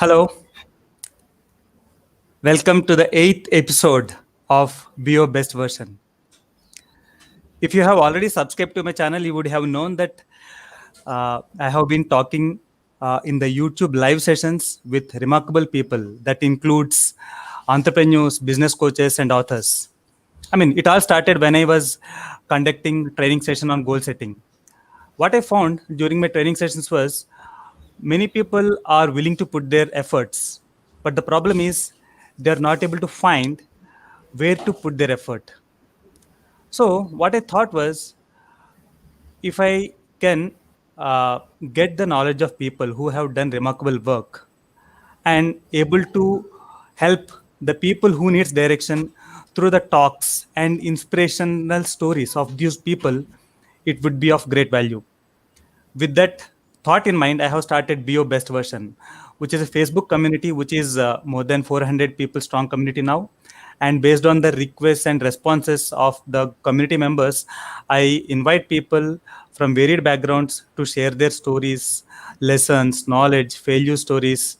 Hello, welcome to the eighth episode of Be Your Best Version. If you have already subscribed to my channel, you would have known that I have been talking in the YouTube live sessions with remarkable people. That includes entrepreneurs, business coaches, and authors. I mean, it all started when I was conducting training session on goal setting. What I found during my training sessions was many people are willing to put their efforts, but the problem is they're not able to find where to put their effort. So, what I thought was if I can get the knowledge of people who have done remarkable work and able to help the people who needs direction through the talks and inspirational stories of these people, it would be of great value. With that thought in mind, I have started Be Your Best Version, which is a Facebook community which is more than 400 people strong community now. And based on the requests and responses of the community members, I invite people from varied backgrounds to share their stories, lessons, knowledge, failure stories,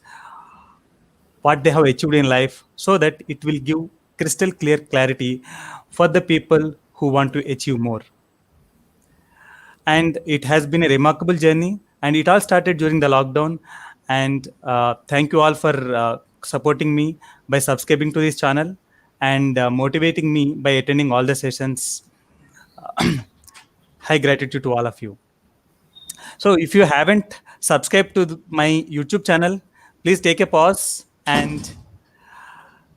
what they have achieved in life, so that it will give crystal clear clarity for the people who want to achieve more. And it has been a remarkable journey, and it all started during the lockdown. And thank you all for supporting me by subscribing to this channel and motivating me by attending all the sessions. High gratitude to all of you. So if you haven't subscribed to my YouTube channel, please take a pause and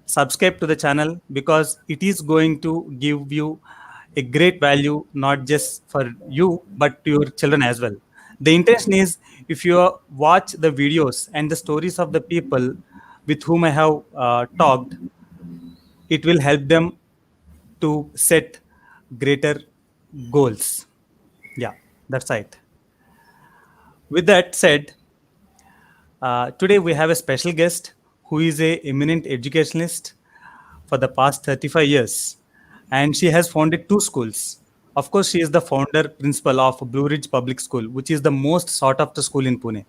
subscribe to the channel, because it is going to give you a great value, not just for you but to your children as well. The intention is, if you watch the videos and the stories of the people with whom I have talked, it will help them to set greater goals. Yeah, that's right. With that said, today we have a special guest who is a eminent educationalist for the past 35 years, and she has founded two schools. Of course, she is the founder principal of Blue Ridge Public School, which is the most sought after school in Pune.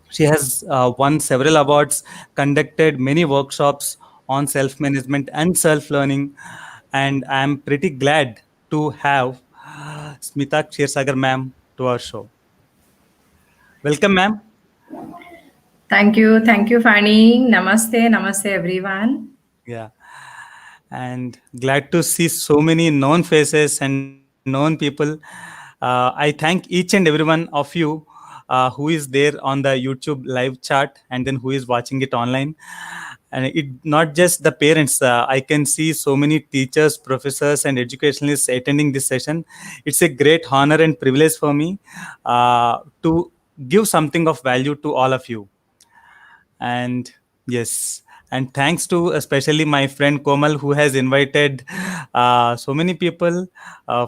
She has won several awards, conducted many workshops on self management and self learning, and I am pretty glad to have Smita Kshirsagar ma'am to our show. Welcome, ma'am. Thank you, Fanny. Namaste, everyone. Yeah, and glad to see so many known faces and known people. I thank each and every one of you who is there on the YouTube live chat and then who is watching it online. And it not just the parents. I can see so many teachers, professors, and educationalists attending this session. It's a great honor and privilege for me to give something of value to all of you. And yes, and thanks to especially my friend Komal, who has invited so many people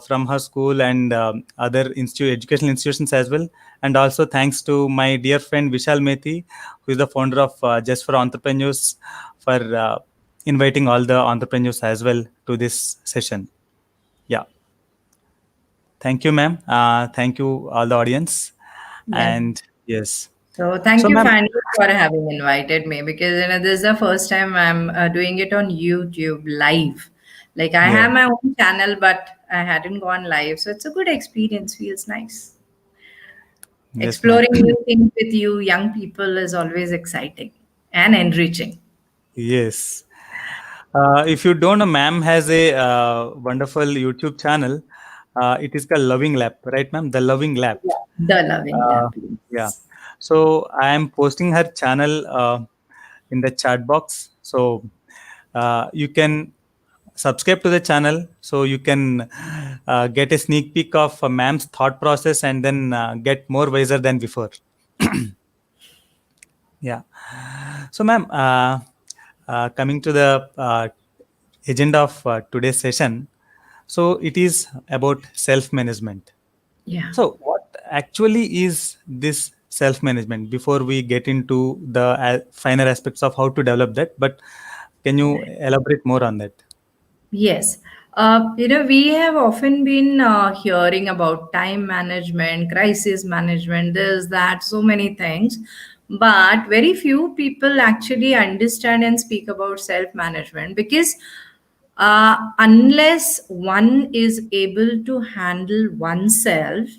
from her school and other educational institutions as well. And also thanks to my dear friend Vishal Methi, who is the founder of Just for Entrepreneurs, for inviting all the entrepreneurs as well to this session. Yeah, thank you, ma'am. Thank you all the audience. Yes. And yes, So thank so you, ma'am. Fanny, for having invited me because this is the first time I'm doing it on YouTube live. Like I Yeah, have my own channel, but I hadn't gone live, so it's a good experience. Feels nice. yes, ma'am. Exploring new things with you, young people, is always exciting and enriching. Yes. If you don't know, ma'am has a wonderful YouTube channel. It is called Loving Lab, right, ma'am? The Loving Lab. Yeah. The loving Uh, lap. yeah. So I am posting her channel in the chat box. So you can subscribe to the channel so you can get a sneak peek of ma'am's thought process and then get more wiser than before. Yeah. So, ma'am, coming to the agenda of today's session, so it is about self-management. Yeah. So, what actually is this self-management? Before we get into the finer aspects of how to develop that, but can you elaborate more on that? Yes. We have often been hearing about time management, crisis management, this, that, so many things. but very few people actually understand and speak about self management, because unless one is able to handle oneself,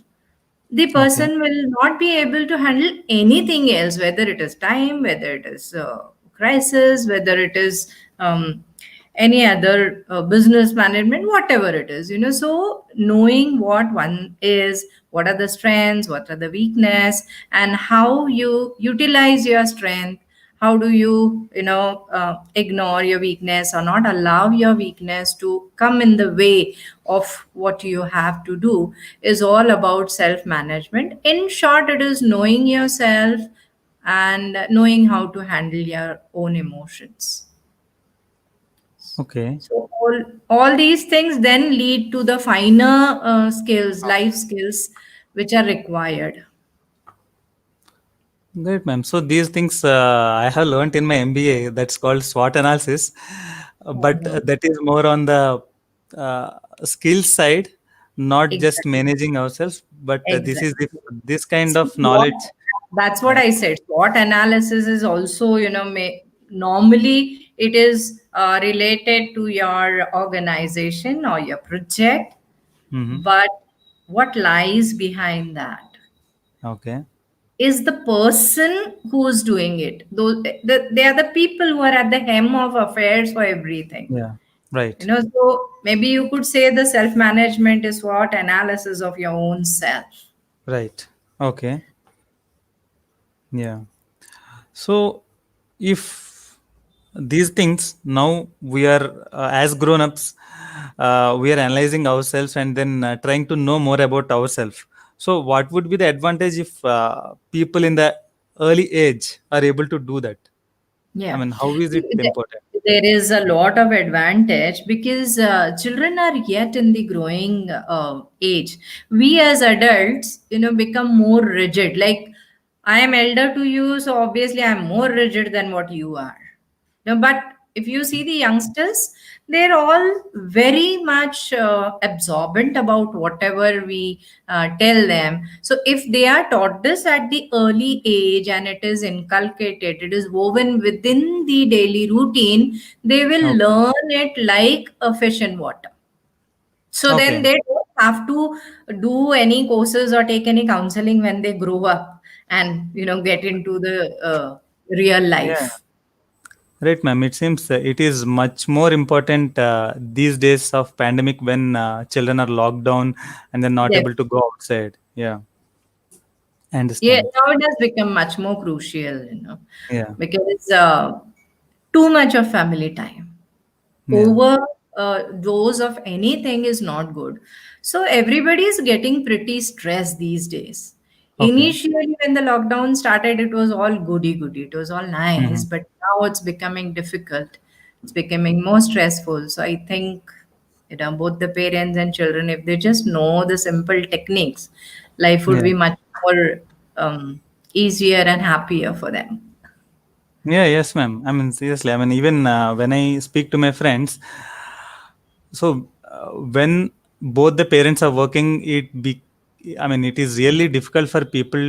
the Okay. person will not be able to handle anything else, whether it is time, whether it is crisis, whether it is any other business management, whatever it is, so knowing what one is, what are the strengths, what are the weakness, and how you utilize your strength, how do you ignore your weakness or not allow your weakness to come in the way of what you have to do, is all about self management. In short, it is knowing yourself and knowing how to handle your own emotions. Okay. So all these things then lead to the finer skills, life skills, which are required. Great, ma'am. So these things I have learned in my MBA. That's called SWOT analysis, but Mhm. that is more on the uh, skill side, not just Exactly. managing ourselves. But this is Exactly. this kind So of knowledge. that's what Yeah. I said. SWOT analysis is also, normally it is related to your organization or your project, Mm-hmm. but what lies behind that Okay. is the person who's doing it. They are the people who are at the hem of affairs for everything. Yeah. Right. So maybe you could say the self management is what analysis of your own self. Right. Okay. Yeah. So, if these things now we are as grown ups, we are analyzing ourselves and then trying to know more about ourselves. So, what would be the advantage if people in the early age are able to do that? I Yeah, mean, how is it important? there is a lot of advantage because children are yet in the growing age. We as adults, become more rigid. Like, I am elder to you, so obviously I'm more rigid than what you are. But if you see the youngsters, they're all very much absorbent about whatever we tell them. So if they are taught this at the early age and it is inculcated, it is woven within the daily routine, they will Okay. learn it like a fish in water. So then Okay. they don't have to do any courses or take any counseling when they grow up and get into the real Yeah. life. Right, ma'am. It seems it is much more important these days of pandemic when children are locked down and they're not able to go outside. Yeah, I Yeah, understand. now it has become much more crucial, Yeah. because too much of family time, Yeah. over dose of anything is not good. So everybody is getting pretty stressed these days. Okay. Initially, when the lockdown started, it was all goody goody, it was all nice, Mhm. but now it's becoming difficult. It's becoming more stressful. So I think, both the parents and children, if they just know the simple techniques, life would Yeah. be much more easier and happier for them. Yeah. Yes, ma'am. I mean, seriously. I mean, even when I speak to my friends, so when both the parents are working, I mean, it is really difficult for people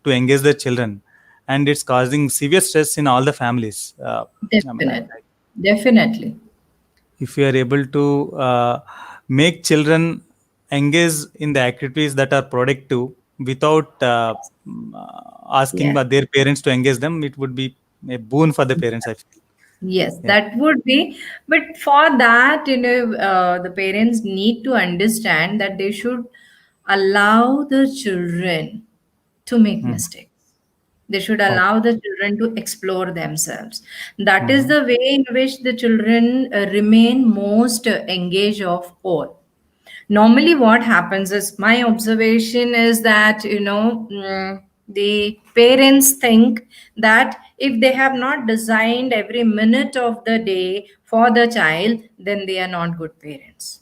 to engage their children, and it's causing severe stress in all the families. I mean, Definitely. Definitely. if you are able to make children engage in the activities that are productive without asking Yeah. their parents to engage them, it would be a boon for the parents, I feel. Yes, Yeah. that would be. But for that, the parents need to understand that they should allow the children to make Mhm. mistakes. They should Oh. allow the children to explore themselves. That is Mhm. the way in which the children remain most engaged of all. Normally what happens is, my observation is that the parents think that if they have not designed every minute of the day for the child, then they are not good parents,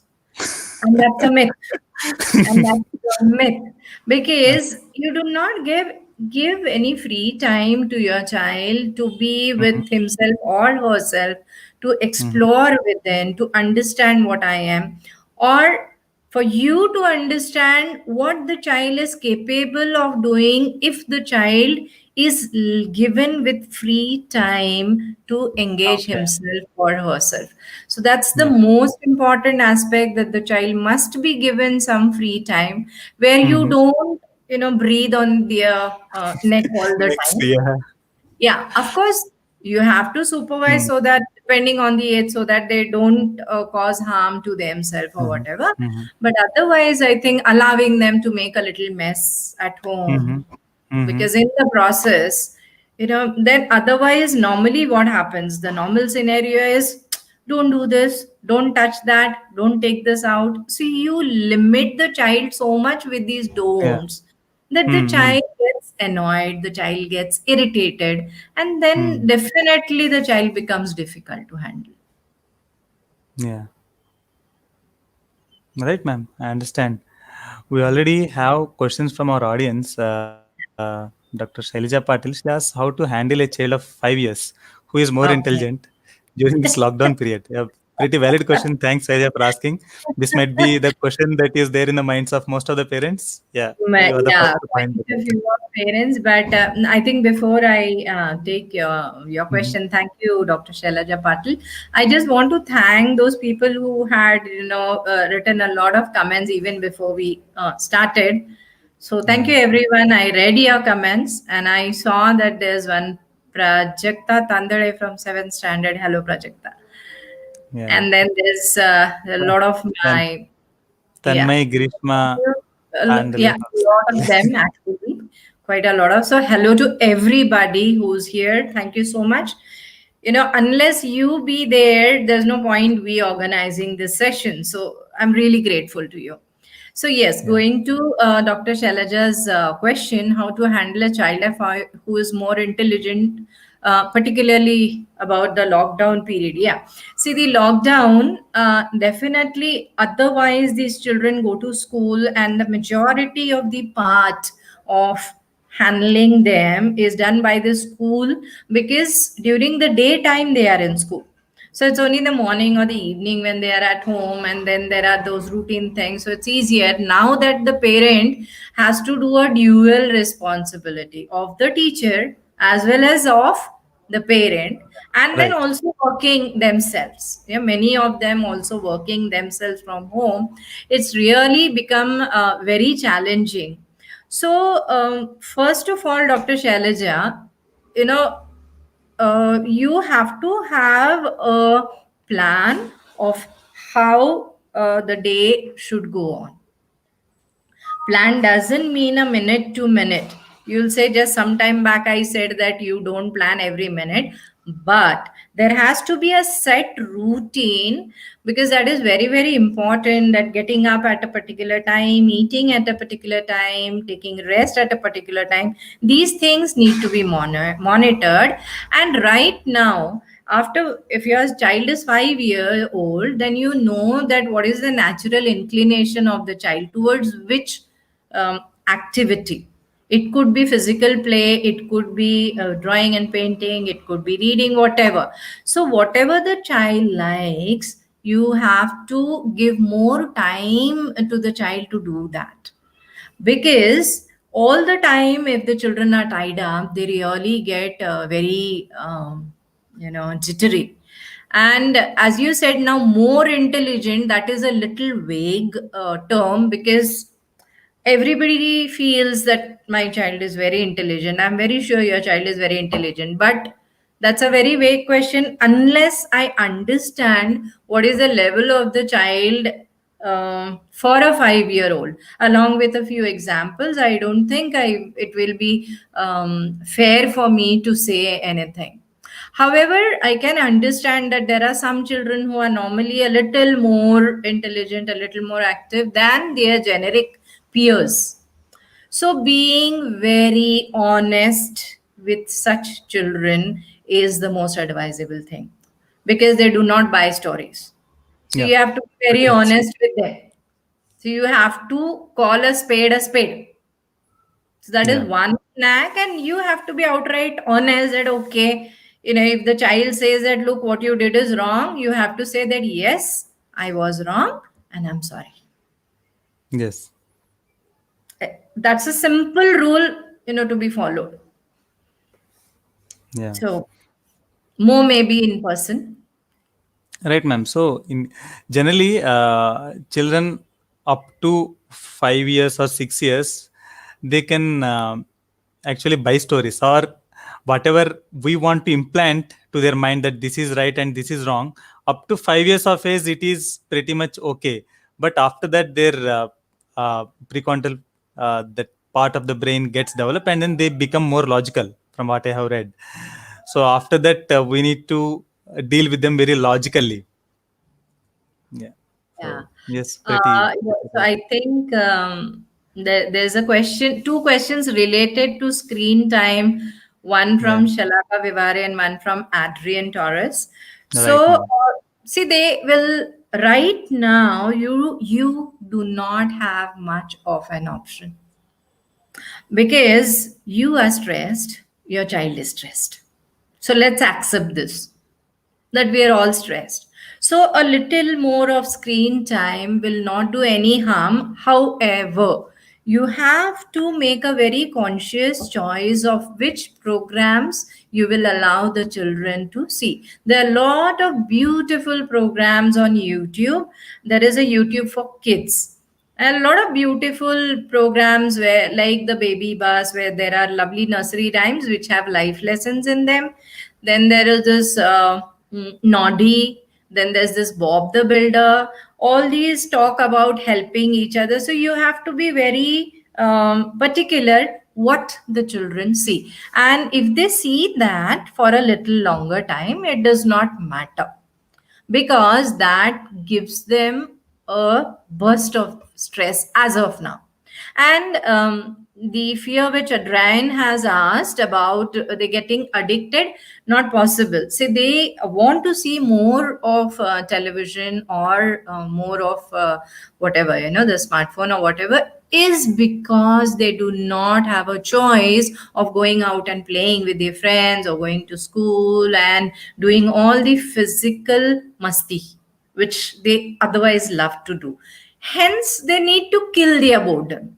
and that's a myth. And that's a myth, because you do not give any free time to your child to be Mhm. with himself or herself, to Mhm. explore within, to understand what I am, or for you to understand what the child is capable of doing if the child given with free time to engage Okay. himself or herself. So that's the Yeah. most important aspect, that the child must be given some free time where you Mm-hmm. don't, breathe on their neck all the Next, time. yeah. Yeah, of course, you have to supervise, Mm-hmm. so that depending on the age, so that they don't cause harm to themselves or Mm-hmm. whatever. Mm-hmm. But otherwise, I think allowing them to make a little mess at Mm-hmm. home, Mm-hmm. because in the process, then otherwise, normally what happens, the normal scenario is, don't do this, don't touch that, don't take this out. So you limit the child so much with these Yeah. don'ts, that the Mm-hmm. child gets annoyed, the child gets irritated, and then Mm. definitely the child becomes difficult to handle. Yeah. Right, ma'am. I understand. We already have questions from our audience. Dr. Shailija Patil, she asks how to handle a child of 5 years who is more Okay. intelligent during this lockdown period. Yeah, pretty valid question. Thanks, Shailija, for asking. This might be the question that is there in the minds of most of the parents. Yeah, you are the Yeah, first to point that quite a out. few of parents, but I think before I take your Mhm. question, thank you, Dr. Shailaja Patil. I just want to thank those people who had, written a lot of comments even before we started. So thank you, Yeah, everyone. I read your comments, and I saw that there's one Prajakta Tandade from seventh standard. Hello, Prajakta. yeah. And then there's a lot of Then my, yeah. Tanmay, Grishma, and a Yeah, lot a of lot of them actually, quite a lot of. So, hello to everybody who's here. Thank you so much. Unless you be there, there's no point we organizing this session. So, I'm really grateful to you. So, yes, yeah, going to Dr. Shailaja's question, how to handle a child who is more intelligent, particularly about the lockdown period. Yeah. See, the lockdown, definitely, otherwise, these children go to school, and the majority of the part of handling them is done by the school, because during the daytime they are in school. So it's only the morning or the evening when they are at home, and then there are those routine things. So it's easier now that the parent has to do a dual responsibility of the teacher as well as of the parent, and then right. also working themselves. Yeah, many of them also working themselves from home. It's really become very challenging. So, first of all, Dr. Shailaja, you know, you have to have a plan of how the day should go on. Plan doesn't mean a minute to minute. You'll say, just some time back I said that you don't plan every minute, but there has to be a set routine, because that is very, very important, that getting up at a particular time, eating at a particular time, taking rest at a particular time, these things need to be monitored. And right now, after, if your child is 5 year old, then you know that what is the natural inclination of the child towards which activity. It could be physical play, it could be drawing and painting, it could be reading, whatever. So, whatever the child likes, you have to give more time to the child to do that. Because all the time, if the children are tied up, they really get very, jittery. And as you said, now more intelligent, that is a little vague term, because everybody feels that my child is very intelligent. I'm very sure your child is very intelligent, but that's a very vague question unless I understand what is the level of the child for a 5 year old. Along with a few examples, I don't think it will be fair for me to say anything. However, I can understand that there are some children who are normally a little more intelligent, a little more active than their generic peers. So, being very honest with such children is the most advisable thing, because they do not buy stories. So, Yeah, you have to be pretty very much. honest with them. So, you have to call a spade a spade. So that is Yeah. one knack, and you have to be outright honest that, okay, if the child says that, look, what you did is wrong, you have to say that, yes, I was wrong and I'm sorry. Yes. That's a simple rule, to be followed. Yeah. So more maybe in person. Right, ma'am. So, in generally, children up to 5 years or 6 years, they can actually buy stories or whatever we want to implant to their mind that this is right and this is wrong. Up to 5 years of age, it is pretty much okay. But after that, their prefrontal that part of the brain gets developed, and then they become more logical. From what I have read, so after that, we need to deal with them very logically. Yeah. Yeah. So yes, pretty. Yeah, so I think there's a question, two questions related to screen time, one Yeah. from Shalaka Vivare and one from Adrian Torres. Right, So, ma'am. see, they will right now. You do not have much of an option because you are stressed. Your child is stressed. So let's accept this, that we are all stressed. So, a little more of screen time will not do any harm. However, you have to make a very conscious choice of which programs you will allow the children to see. There are a lot of beautiful programs on YouTube. There is a YouTube for kids, and a lot of beautiful programs where like the baby bus, where there are lovely nursery rhymes which have life lessons in them. Then there is this Noddy. Then there's this Bob the Builder. All these talk about helping each other. So you have to be very particular what the children see. And if they see that for a little longer time, it does not matter, because that gives them a burst of stress as of now. And the fear which Adrian has asked about, they getting addicted, not possible. See, they want to see more of television or more of whatever, the smartphone or whatever, is because they do not have a choice of going out and playing with their friends or going to school and doing all the physical masti which they otherwise love to do. Hence, they need to kill their boredom.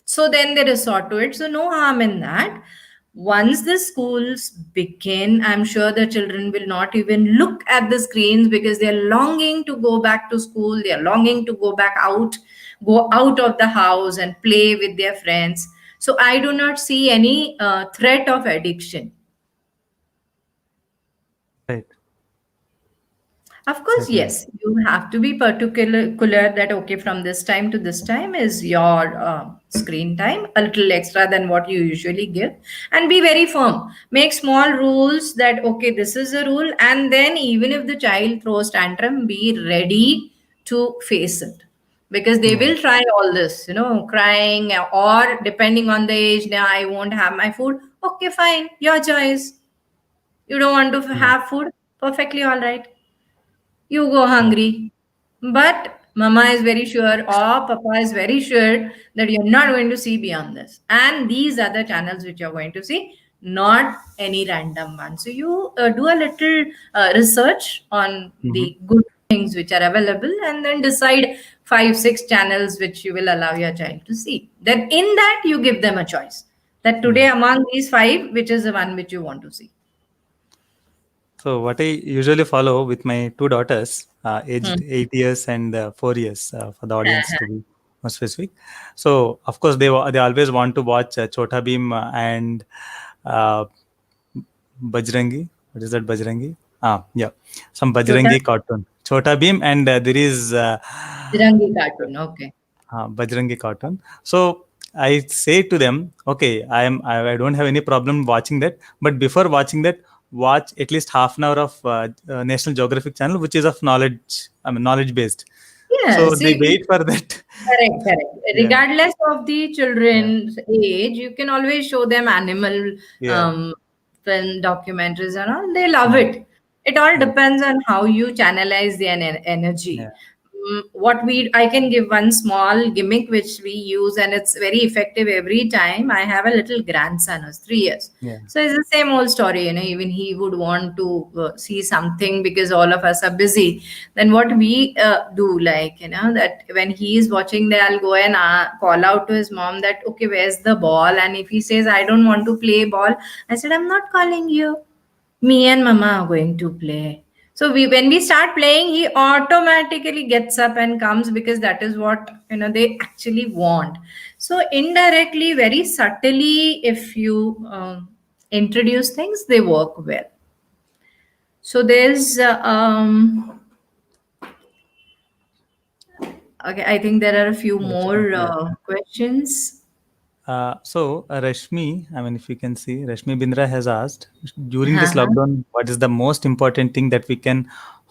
So then they resort to it. So no harm in that. Once the schools begin, I'm sure the children will not even look at the screens because they're longing to go back to school. They're longing to go back out, go out of the house and play with their friends. So I do not see any threat of addiction. Right. Of course, Certainly. yes, you have to be particular that okay, from this time to this time is your screen time, a little extra than what you usually give, and be very firm. Make small rules that okay, this is a rule, and then even if the child throws tantrum, be ready to face it, because they Yeah. will try all this, crying, or depending on the age, now I won't have my food. Okay, fine, your choice. You don't want to Yeah. have food? Perfectly all right, you go Yeah. hungry. But mama is very sure or papa is very sure that you're not going to see beyond this. And these are the channels which you're going to see, not any random one. So you do a little research on Mm-hmm. the good things which are available and then decide five, six channels which you will allow your child to see. Then in that you give them a choice that Yeah. today among these five, which is the one which you want to see. So what I usually follow with my two daughters, Hmm. aged 8 years and 4 years, for the audience to be more specific. So of course they always want to watch Chota Bheem and uh, Bajrangi. What is that, Bajrangi? Yeah, some Chota Bajrangi cartoon. Chota Bheem, and there is Tirangi cartoon. Okay. Bajrangi cartoon. So I say to them, okay, I don't have any problem watching that, but before watching that, watch at least half an hour of National Geographic channel, which is of knowledge. I mean, knowledge based. Yeah, So they see, wait for that. correct, correct. Yeah, Regardless of the yeah, children's age, you can always show them animal yeah, um, film documentaries and all. They love right, it. It all right, depends on how you channelize the yeah, energy. What I can give one small gimmick which we use, and it's very effective every time. I have a little grandson who's 3 years. yeah, So it's the same old story, even he would want to see something because all of us are busy. Then what we do, like, that when he is watching, there I'll go and call out to his mom that, okay, where's the ball? And if he says, I don't want to play ball, I said, I'm not calling you. Me and mama are going to play. So when we start playing, he automatically gets up and comes, because that is what they actually want. So indirectly, very subtly, if you introduce things, they work well. So there's okay, I think there are a few Rashmi, more yeah. questions. Rashmi, I mean, if you can see, Rashmi Bindra has asked, during this Uh-huh. lockdown, what is the most important thing that we can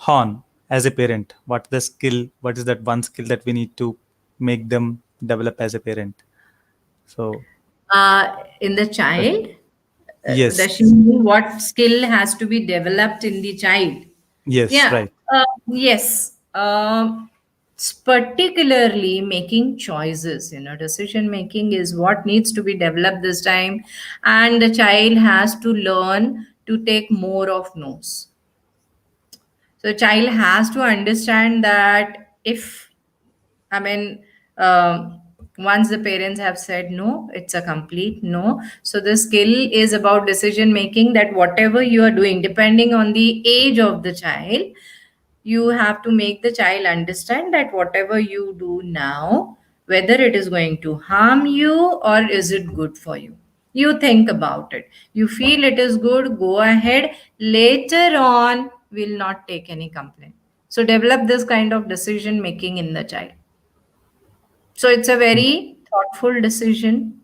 hone as a parent? What the skill? What is that one skill that we need to make them develop as a parent? So, In the child, yes, does she mean what skill has to be developed in the child? yes, Yeah, right. yes. Particularly making choices, decision making is what needs to be developed this time, and the child has to learn to take more of no's. So, child has to understand that if, I mean, once the parents have said no, it's a complete no. So the skill is about decision making, that whatever you are doing, depending on the age of the child, you have to make the child understand that whatever you do now, whether it is going to harm you or is it good for you. You think about it. You feel it is good, go ahead. Later on, will not take any complaint. So develop this kind of decision making in the child. So it's a very thoughtful decision.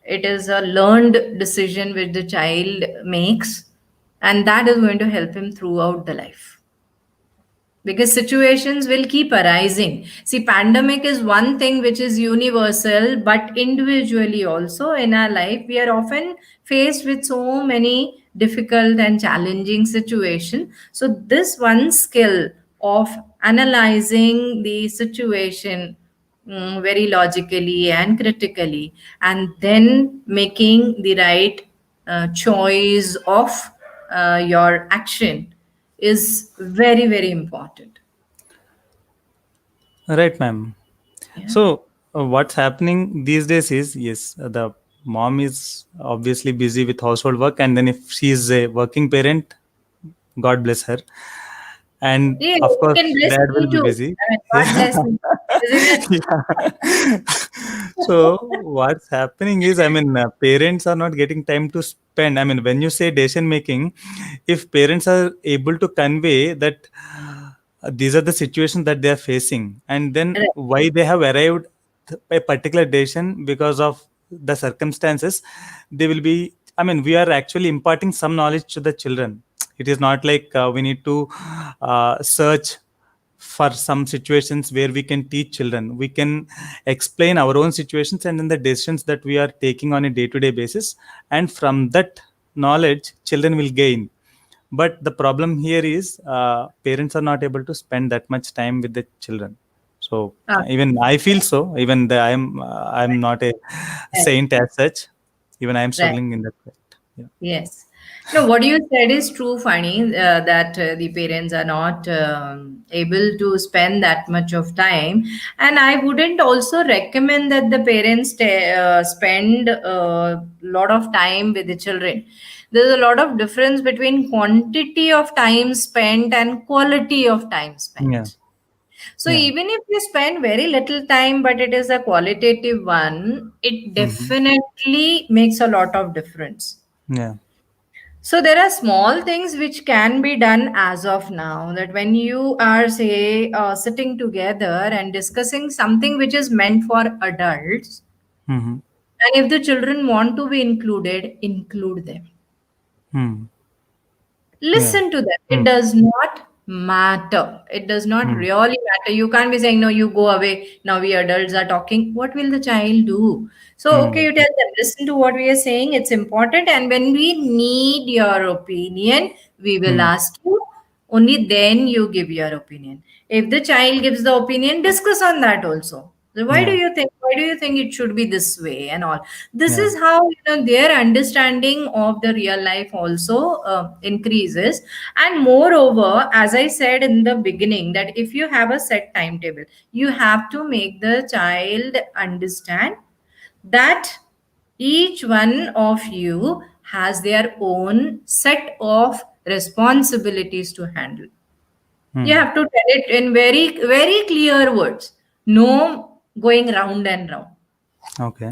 It is a learned decision which the child makes, and that is going to help him throughout the life, because situations will keep arising. See, pandemic is one thing which is universal, but individually also in our life we are often faced with so many difficult and challenging situations. So this one skill of analyzing the situation, very logically and critically, and then making the right choice of your action, is very, very important. Right, ma'am. Yeah. So, what's happening these days is, yes, the mom is obviously busy with household work, and then if she is a working parent, God bless her. And Yeah, of you course, can bless dad will me be too. busy. I mean, God Yeah. bless me. Isn't it? Yeah. So, what's happening is, I mean, parents are not getting time to spend. I mean, when you say decision making, if parents are able to convey that these are the situations that they are facing, and then Right. why they have arrived a particular decision because of the circumstances, they will be. I mean, we are actually imparting some knowledge to the children. It is not like we need to search for some situations where we can teach children. We can explain our own situations and then the decisions that we are taking on a day-to-day basis, and from that knowledge children will gain. But the problem here is parents are not able to spend that much time with the children. So Ah, even I feel so, even the, I'm not a right. saint as such, even I am Right. struggling in that way. Yeah. Yes. No, what you said is true, Funny, that the parents are not able to spend that much of time. And I wouldn't also recommend that the parents spend a lot of time with the children. There's a lot of difference between quantity of time spent and quality of time Yeah. spent. So Yeah. even if you spend very little time, but it is a qualitative one, it Hmm. definitely makes a lot of difference. Yeah. So there are small things which can be done as of now, that when you are, say, sitting together and discussing something which is meant for adults, Hmm. and if the children want to be included, include them. Hmm. Yeah. Listen to them. It Hmm. does not matter. It does not Hmm. really matter. You can't be saying, no, you go away. Now we adults are talking. What will the child do? So, okay, Hmm. you tell them, listen to what we are saying. It's important. And when we need your opinion, we will Hmm. ask you. Only then you give your opinion. If the child gives the opinion, discuss on that also. So why do Yeah. you think? Why do you think it should be this way and all? This Yeah. is how their understanding of the real life also increases. And moreover, as I said in the beginning, that if you have a set timetable, you have to make the child understand that each one of you has their own set of responsibilities to handle. You Hmm. have to tell it in very, very clear words. No going round and round. Okay.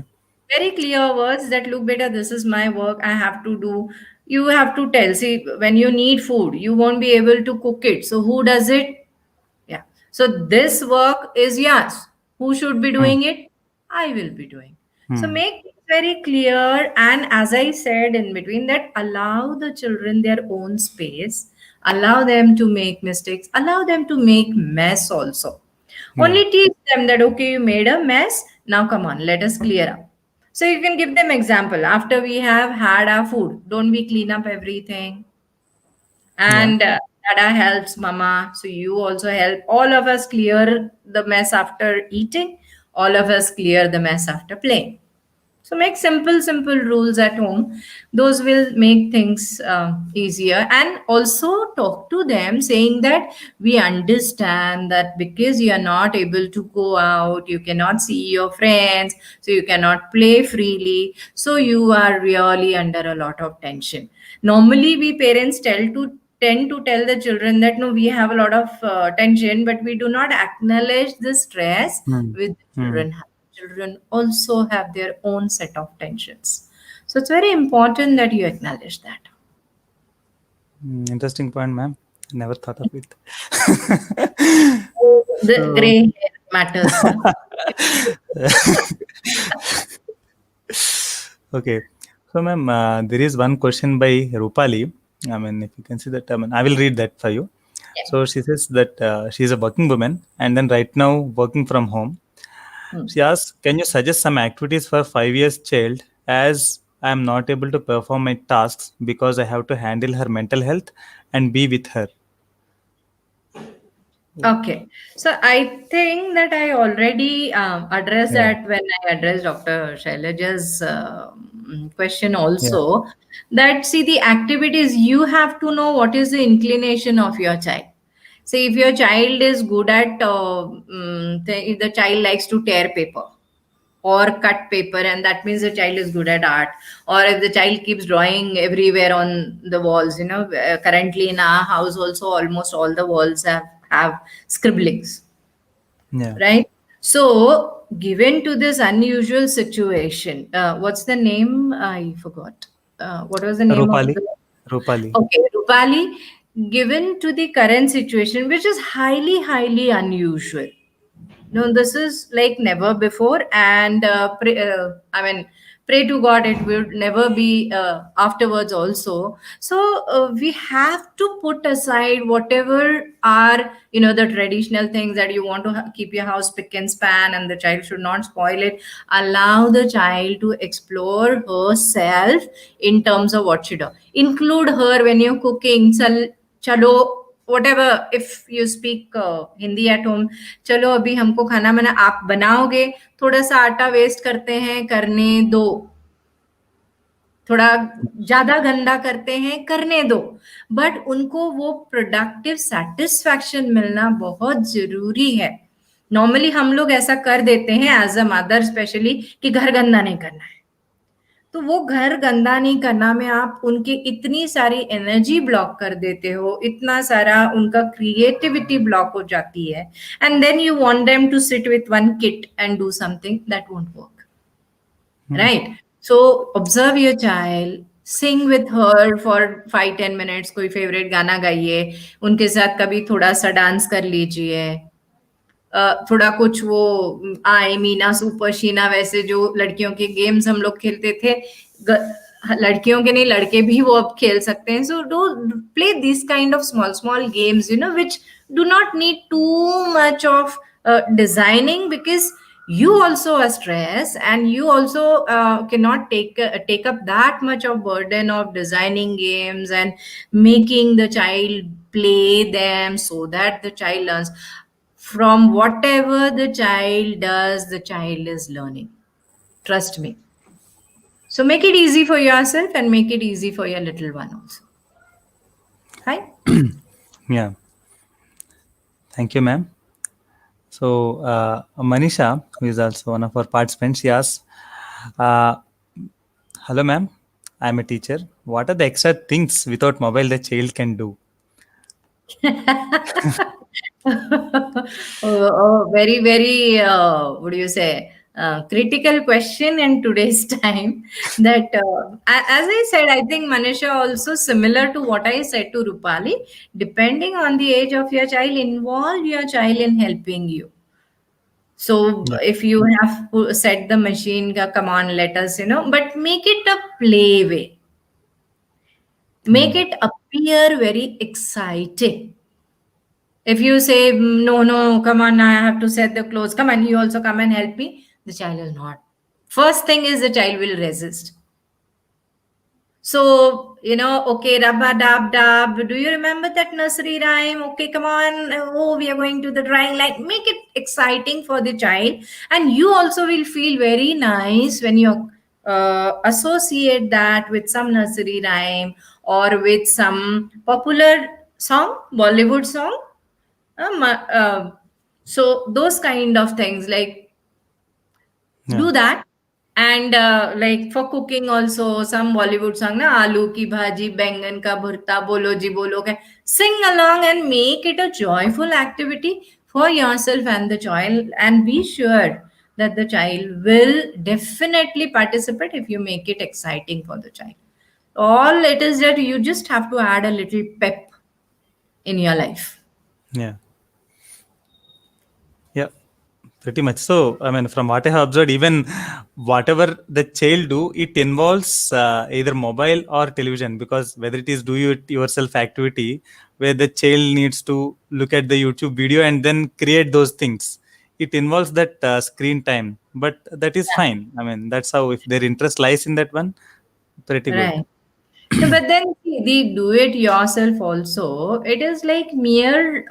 Very clear words that look better. This is my work. I have to do. You have to tell. See, when you need food, you won't be able to cook it. So who does it? Yeah. So this work is yours. Who should be Hmm. doing it? I will be doing. So Hmm. make it very clear. And as I said in between that, allow the children their own space. Allow them to make mistakes. Allow them to make mess also. Yeah. Only teach them that okay, you made a mess. Now come on, let us clear up. So you can give them example. After we have had our food, don't we clean up everything? Yeah. And dada helps mama, so you also help. All of us clear the mess after eating. All of us clear the mess after playing. So make simple rules at home. Those will make things easier. And also talk to them saying that we understand that because you are not able to go out, you cannot see your friends, so you cannot play freely. So you are really under a lot of tension. Normally, we parents tend to tell the children that no, we have a lot of tension, but we do not acknowledge the stress Hmm. with the Hmm. children also have their own set of tensions. So it's very important that you acknowledge that. Interesting point, ma'am. Never thought of it. The So, gray hair matters, na? okay. So, ma'am, there is one question by Rupali. I mean, if you can see that, I mean, I will read that for you. Yeah. So, she says that she is a working woman and then right now working from home. Hmm. She asks, can you suggest some activities for 5 years child as I am not able to perform my tasks because I have to handle her mental health and be with her? Okay, so I think that I already addressed Yeah. that when I addressed Dr. Shailaja's question Yeah. also. That see, the activities you have to know what is the inclination of your child. See, if your child is good at, the child likes to tear paper or cut paper, and that means the child is good at art. Or if the child keeps drawing everywhere on the walls, currently in our house also almost all the walls have scribblings, Yeah. right? So given to this unusual situation, what's the name? I forgot. What was the name of Rupali. the... Rupali. Okay, Rupali, given to the current situation, which is highly unusual. No, this is like never before, and I mean, pray to God it will never be afterwards also. So we have to put aside whatever are the traditional things that you want to keep your house pick and span, and the child should not spoil it. Allow the child to explore herself in terms of what she does. Include her when you're cooking. Chalo, whatever, if you speak Hindi at home, चलो अभी हमको खाना बना, आप बनाओगे, थोड़ा सा आटा वेस्ट करते हैं, करने दो, थोड़ा ज्यादा गंदा करते हैं, करने दो. बट उनको वो प्रोडक्टिव सेटिस्फैक्शन मिलना बहुत जरूरी है. नॉर्मली हम लोग ऐसा कर देते हैं एज अ मदर स्पेशली कि घर गंदा नहीं करना है. तो वो घर गंदा नहीं करना में आप उनकी इतनी सारी एनर्जी ब्लॉक कर देते हो, इतना सारा उनका क्रिएटिविटी ब्लॉक हो जाती है. And then you want them to sit with one kit and do something that won't work, Hmm. Right? So observe your child, sing with her for 5-10 minutes, कोई फेवरेट गाना गाइए, उनके साथ कभी थोड़ा सा डांस कर लीजिए. थोड़ा कुछ वो आई मीना सुपर शीना वैसे जो लड़कियों के गेम्स हम लोग खेलते थे, लड़कियों के नहीं, लड़के भी वो अब खेल सकते हैं. So do play this kind of small small games which do not need too much of designing, because you also are stressed, and you also cannot take up that much of burden of designing games and making the child play them so that the child learns. From whatever the child does, the child is learning. Trust me. So make it easy for yourself and make it easy for your little one also. Hi. Yeah. Thank you, ma'am. So, Manisha, who is also one of our participants, she asks, uh, hello, ma'am. I'm a teacher. What are the extra things without mobile the child can do? Very, very, what do you say? Critical question in today's time. That, as I said, I think Manisha also similar to what I said to Rupali. Depending on the age of your child, involve your child in helping you. So Yeah. if you have set the machine, come on, let us, but make it a play way. Make Hmm. it appear very exciting. If you say, no, no, come on, I have to set the clothes, come on, you also come and help me, the child will not. First thing is the child will resist. So, okay, rabba dab dab. Do you remember that nursery rhyme? Okay, come on. Oh, we are going to the drawing line. Make it exciting for the child. And you also will feel very nice when you associate that with some nursery rhyme or with some popular song, Bollywood song. So those kind of things, like, Yeah. do that. And like for cooking also, some Bollywood song na, aloo ki bhaji, bangan ka bharta, bolo ji bolo ka, sing along and make it a joyful activity for yourself and the child, and be sure that the child will definitely participate if you make it exciting for the child. All it is that you just have to add a little pep in your life. Yeah. Yeah. Pretty much. So, I mean, from what I have observed, even whatever the child do, it involves either mobile or television, because whether it is do it yourself activity where the child needs to look at the YouTube video and then create those things, it involves that screen time. But that is fine. I mean, that's how, if their interest lies in that one, pretty good. Right. No, but then see, the do it yourself also, it is like mere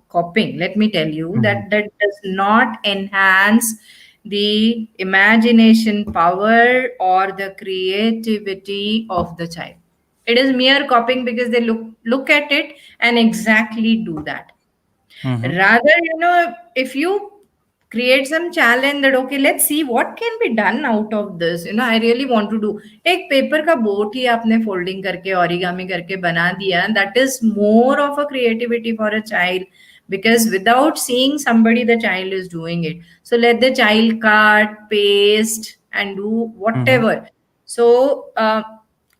copying. Let me tell you Hmm. that that does not enhance the imagination power or the creativity of the child. It is mere copying because they look at it and exactly do that. Hmm. Rather, if you create some challenge that, okay, let's see what can be done out of this. I really want to do. एक paper का boat ही आपने folding करके origami करके बना दिया, that is more of a creativity for a child, because without seeing somebody, the child is doing it. So let the child cut, paste, and do Hmm. whatever. So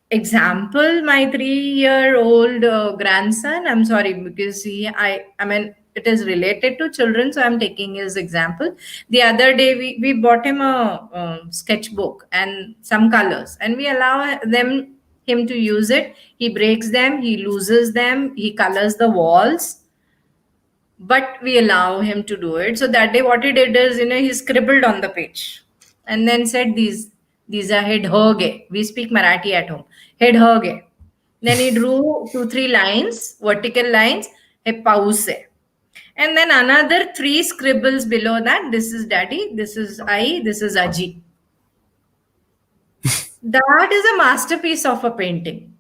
example, my 3-year old grandson, I'm sorry, because I mean, it is related to children, so I'm taking his example. The other day we bought him a sketchbook and some colors, and we allow him to use it. He breaks them, he loses them, he colors the walls, but we allow him to do it. So that day what he did is, he scribbled on the page and then said, these are head hoge. We speak Marathi at home. Head hoge. Then he drew 2 3 lines, vertical lines, he pause. And then another 3 scribbles below that, this is daddy, this is I, this is Aji. That is a masterpiece of a painting.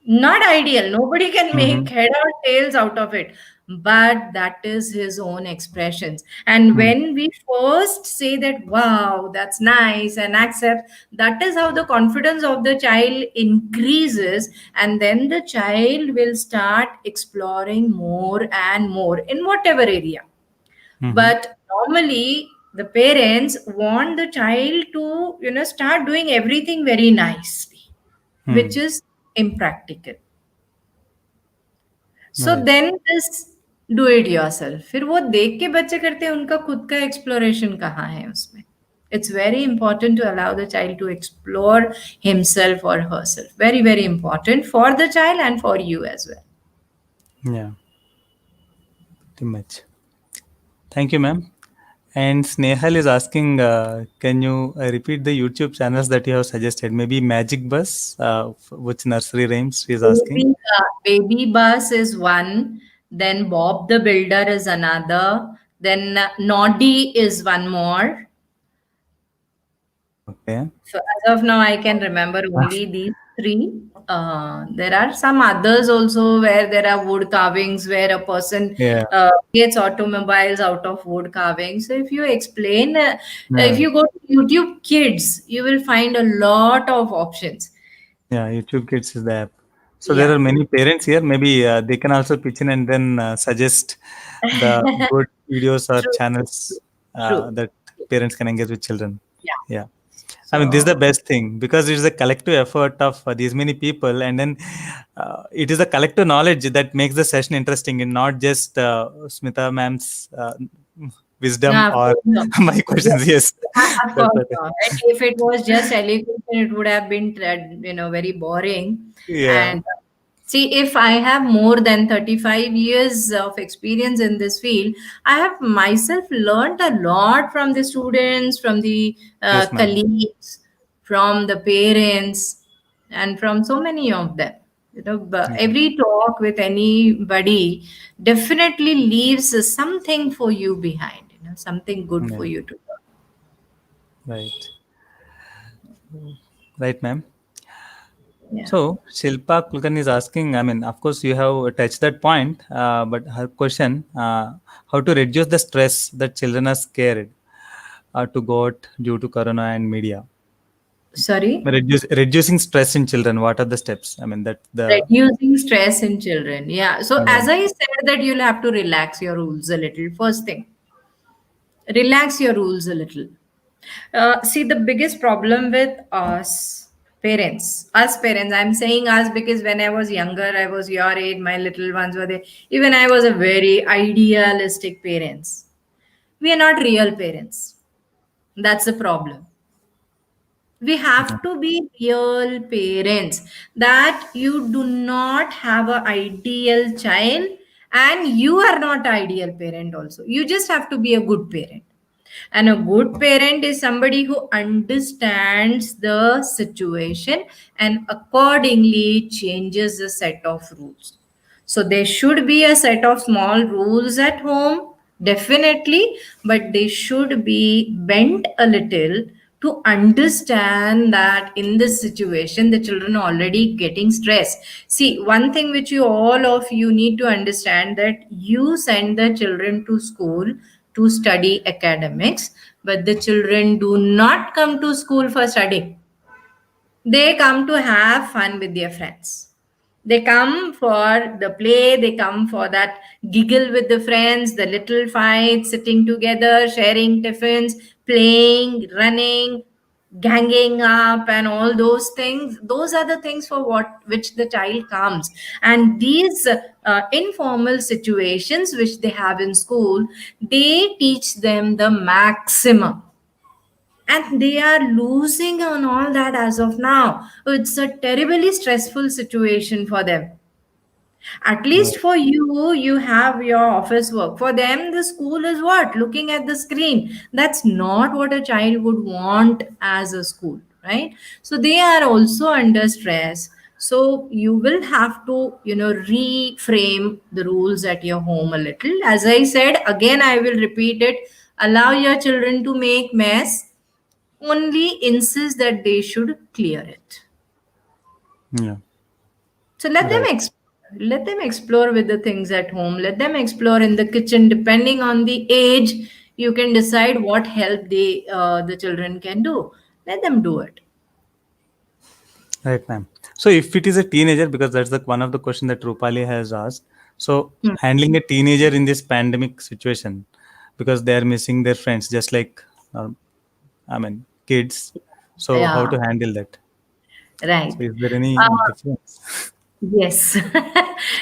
Not ideal, nobody can make Hmm. head or tails out of it, but that is his own expressions. And Hmm. when we first say that, wow, that's nice, and accept, that is how the confidence of the child increases, and then the child will start exploring more and more in whatever area. Hmm. But normally the parents want the child to, start doing everything very nicely, which Hmm. is impractical. So Right. Then this do it yourself, फिर वो देख के बच्चे करते हैं, उनका खुद का एक्सप्लोरेशन कहाँ है उसमें. It's very important to allow the child to explore himself or herself. Very, very important for the child and for you as well. Yeah. Pretty much. Thank you, ma'am. And Snehal is asking, can you repeat the YouTube channels that you have suggested? Maybe Magic Bus, which nursery rhymes she is asking. Baby Bus is one, then Bob the Builder is another, then Noddy is one more. Okay. So as of now, I can remember only these three. There are some others also where there are wood carvings where a person Yeah. creates automobiles out of wood carving. So if you explain, if Yeah. you go to YouTube Kids, you will find a lot of options. Yeah, YouTube Kids is the app. So there Yeah. are many parents here. Maybe they can also pitch in and then suggest the good videos or True. channels True. that parents can engage with children. Yeah. Yeah. I mean, this is the So best thing because it is a collective effort of these many people, and then it is a collective knowledge that makes the session interesting, and not just Smita ma'am's wisdom yeah, of or course not. my Yes, questions. Yes, yeah, of that's course what. not. Right? If it was just eloquent, it would have been, very boring. Yeah. And see, if I have more than 35 years of experience in this field, I have myself learned a lot from the students, from the Yes, ma'am. colleagues, from the parents, and from so many of them. But Yeah. every talk with anybody definitely leaves something for you behind, something good Yeah. for you to learn. Right. Right, ma'am. Yeah. So Shilpa Kulkarni is asking, I mean, of course, you have touched that point, but her question, how to reduce the stress that children are scared to go out due to Corona and media? Sorry? Reducing stress in children, what are the steps? I mean, that the, Reducing stress in children. Yeah. So, yeah, as I said, that you'll have to relax your rules a little. First thing, relax your rules a little. See, the biggest problem with us parents, I'm saying us because when I was younger, I was your age, my little ones were there. Even I was a very idealistic parents. We are not real parents. That's the problem. We yeah, have to be real parents, that you do not have an ideal child, and you are not ideal parent also. You just have to be a good parent. And a good parent is somebody who understands the situation and accordingly changes the set of rules. So there should be a set of small rules at home, definitely, but they should be bent a little to understand that in this situation the children are already getting stressed. See, one thing which you all of you need to understand, that you send the children to school to study academics, but the children do not come to school for studying. They come to have fun with their friends. They come for the play, they come for that giggle with the friends, the little fights, sitting together, sharing tiffins, playing, running, ganging up, and all those things. Those are the things for what which the child comes. And these informal situations which they have in school, they teach them the maximum, and they are losing on all that as of now. It's a terribly stressful situation for them. At yeah, least for you, you have your office work. For them, the school is what? Looking at the screen. That's not what a child would want as a school, right? So they are also under stress. So you will have to, reframe the rules at your home a little. As I said, again, I will repeat it. Allow your children to make mess, only insist that they should clear it. yeah, So let them right, explore. Let them explore with the things at home. Let them explore in the kitchen. Depending on the age, you can decide what help the children can do. Let them do it. right, ma'am. So if it is a teenager, because that's the one of the question that Rupali has asked. So Hmm. handling a teenager in this pandemic situation, because they are missing their friends, just like, uh, I mean, kids. So how Yeah, to handle that? right. So is there any Uh, difference? Yes.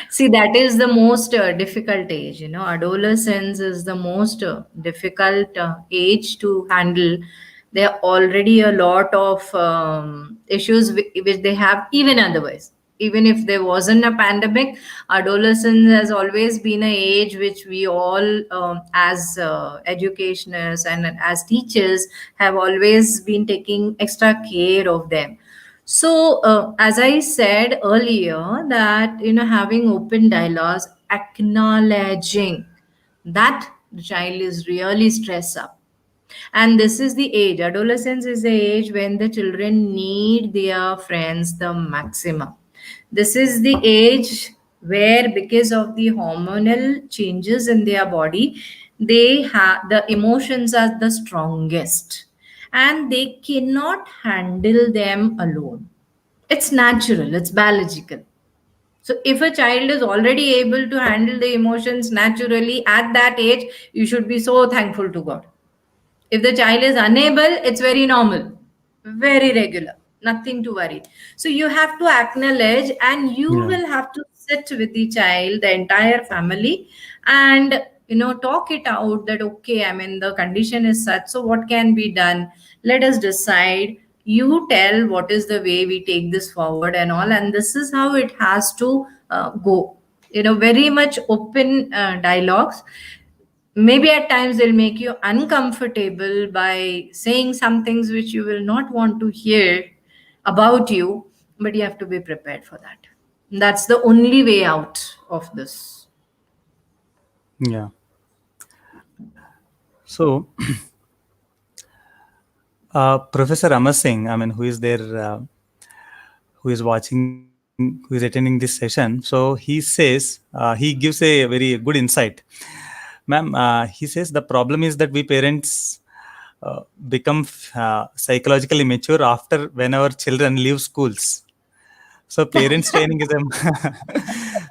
See, that is the most difficult age. Adolescence is the most difficult age to handle. There are already a lot of issues which they have even otherwise. Even if there wasn't a pandemic, adolescence has always been an age which we all, as educationists and as teachers, have always been taking extra care of them. So, as I said earlier, that having open dialogues, acknowledging that the child is really stressed up, and this is the age. Adolescence is the age when the children need their friends the maximum. This is the age where, because of the hormonal changes in their body, they have the emotions are the strongest, and they cannot handle them alone. It's natural, it's biological. So if a child is already able to handle the emotions naturally at that age, you should be so thankful to God. If the child is unable, it's very normal, very regular, nothing to worry. So you have to acknowledge, and you Yeah. will have to sit with the child, the entire family, and talk it out that, okay, I mean, the condition is such, so what can be done? Let us decide. You tell what is the way we take this forward and all, and this is how it has to go. Very much open dialogues. Maybe at times they'll make you uncomfortable by saying some things which you will not want to hear about you, but you have to be prepared for that. That's the only way out of this. Yeah. So, Professor Amar Singh, I mean, who is there, who is watching, who is attending this session, so he says, he gives a very good insight. Ma'am, he says the problem is that we parents become psychologically mature after when our children leave schools. So parents training is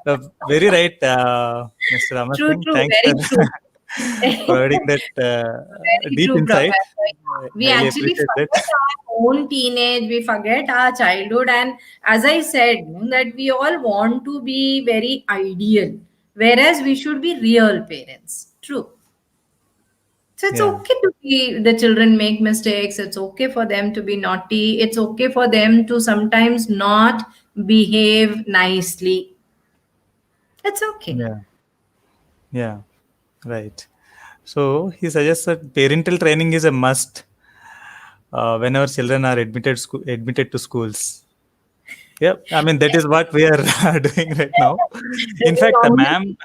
a, very right, Mr. Amar True, Singh. true, Thanks for very true. providing that Very deep true, insight. Professor. I We highly actually appreciate that. forget our own teenage, we forget our childhood, and as I said, that we all want to be very ideal, whereas we should be real parents. True. So it's Yeah, okay to be the children make mistakes. It's okay for them to be naughty. It's okay for them to sometimes not behave nicely. It's okay. yeah, yeah, right. So he suggests that parental training is a must when our children are admitted to schools. Yeah, I mean that is what we are doing right now. In We fact, normally, ma'am,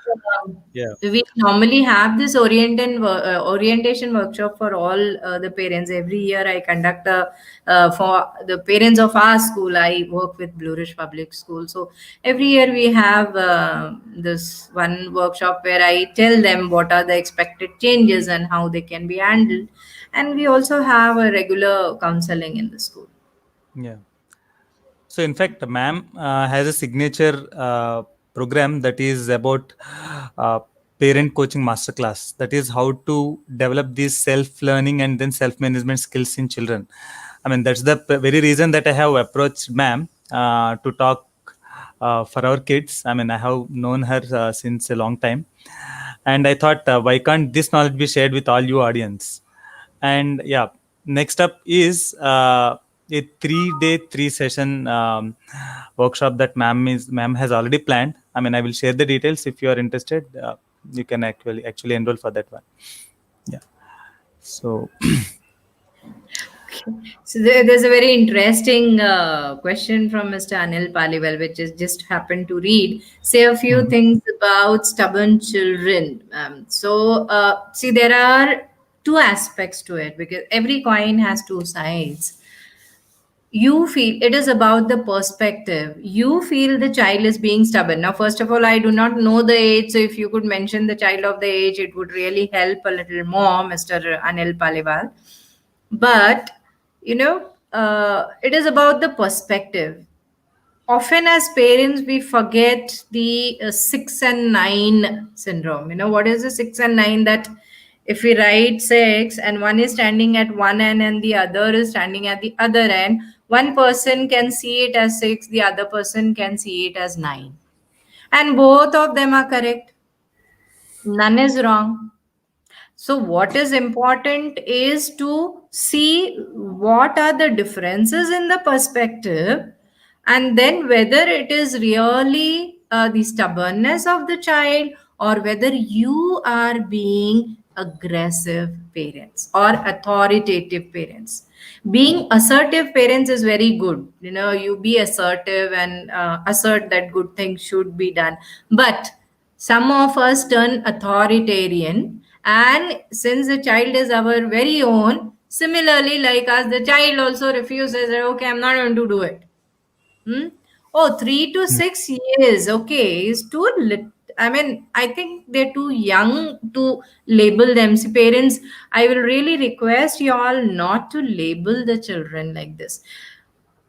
yeah, we normally have this orientation workshop for all the parents. Every year, I conduct a for the parents of our school. I work with Blue Ridge Public School, so every year we have this one workshop where I tell them what are the expected changes and how they can be handled, and we also have a regular counseling in the school. yeah. So, in fact, ma'am has a signature program that is about uh, parent coaching masterclass. That is how to develop these self-learning and then self-management skills in children. I mean, that's the very reason that I have approached ma'am to talk for our kids. I mean, I have known her since a long time, and I thought, why can't this knowledge be shared with all you audience? And yeah, next up is a 3-day 3-session workshop that ma'am has already planned. I mean, I will share the details. If you are interested, you can actually enroll for that one. Yeah. So So there's a very interesting question from Mr. Anil Paliwal, which is just happened to read. Say a few Mhm. things about stubborn children. See, there are two aspects to it because every coin has two sides. You feel it is about the perspective. You feel the child is being stubborn. Now, first of all, I do not know the age, so if you could mention the child of the age, it would really help a little more, Mr. Anil Paliwal. But it is about the perspective. Often as parents we forget the 6 and 9 syndrome. What is the 6 and 9? That if we write 6 and one is standing at one end and the other is standing at the other end, one person can see it as 6, the other person can see it as 9, and both of them are correct. None is wrong. So, what is important is to see what are the differences in the perspective, and then whether it is really the stubbornness of the child, or whether you are being aggressive parents or authoritative parents. Being assertive parents is very good. You be assertive and assert that good things should be done. But some of us turn authoritarian, and since the child is our very own, similarly, like us, the child also refuses that, okay, I'm not going to do it. Hmm? Oh, 3 to 6 years, okay, is too lit. I mean, I think they're too young to label them. See, parents, I will really request you all not to label the children like this.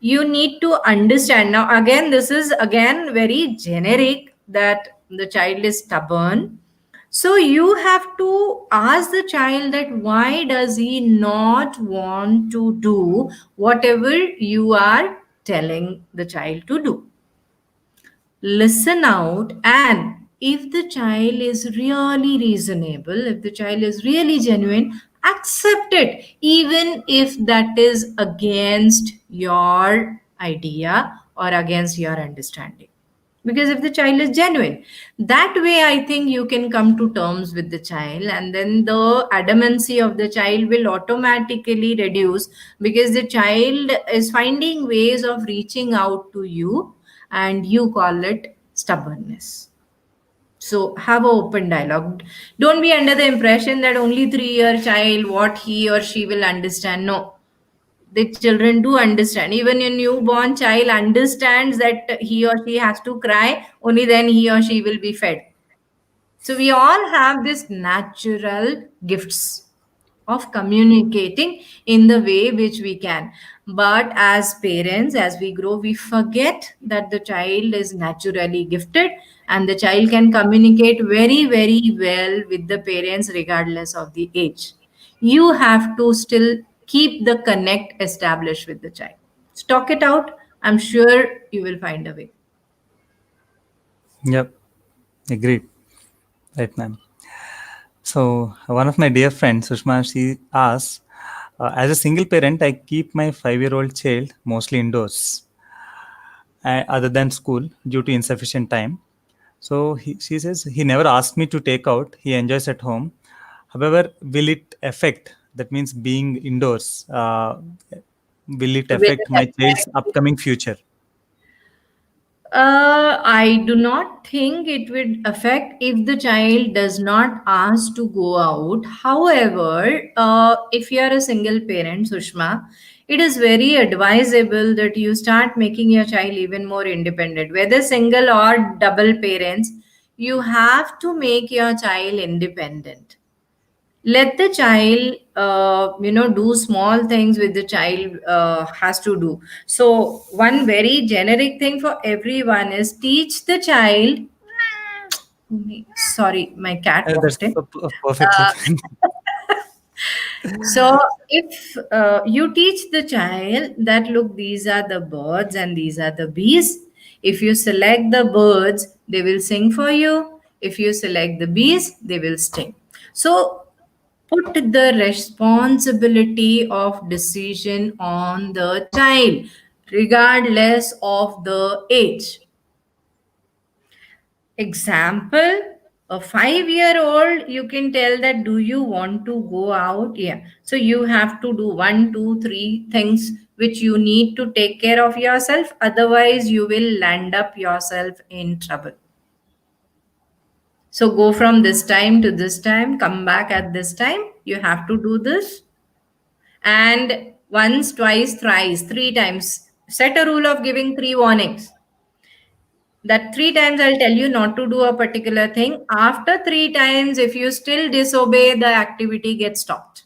You need to understand. Now again, this is again very generic, that the child is stubborn. So you have to ask the child that why does he not want to do whatever you are telling the child to do. Listen out, and if the child is really reasonable, if the child is really genuine, accept it, even if that is against your idea or against your understanding. Because if the child is genuine, that way I think you can come to terms with the child, and then the adamancy of the child will automatically reduce, because the child is finding ways of reaching out to you, and you call it stubbornness. So have an open dialogue. Don't be under the impression that only 3-year child, what he or she will understand. No, the children do understand. Even a newborn child understands that he or she has to cry, only then he or she will be fed. So we all have this natural gifts of communicating in the way which we can. But as parents, as we grow, we forget that the child is naturally gifted, and the child can communicate very, very well with the parents regardless of the age. You have to still keep the connect established with the child. Talk it out. I'm sure you will find a way. Yep, agreed. Right, ma'am. So one of my dear friends, Sushma, she asks, as a single parent, I keep my 5-year-old child mostly indoors, other than school due to insufficient time. So she says he never asked me to take out. He enjoys at home. However, will it affect? That means being indoors. Will it Will affect it my child's affect? upcoming future? I do not think it would affect if the child does not ask to go out. However, if you are a single parent, Sushma, it is very advisable that you start making your child even more independent. Whether single or double parents, you have to make your child independent. Let the child do small things with the child has to do. So one very generic thing for everyone is teach the child. Sorry, my cat That's walked in. perfectly uh, fine. so if you teach the child that look, these are the birds and these are the bees, if you select the birds they will sing for you, if you select the bees they will sting. So put the responsibility of decision on the child regardless of the age. Example, a 5-year old, you can tell that do you want to go out? Yeah, so you have to do one, two, three things which you need to take care of yourself, otherwise you will land up yourself in trouble. So go from this time to this time, come back at this time, you have to do this. And once, twice, thrice, 3 times. Set a rule of giving 3 warnings. That 3 times I'll tell you not to do a particular thing. After 3 times, if you still disobey, the activity gets stopped.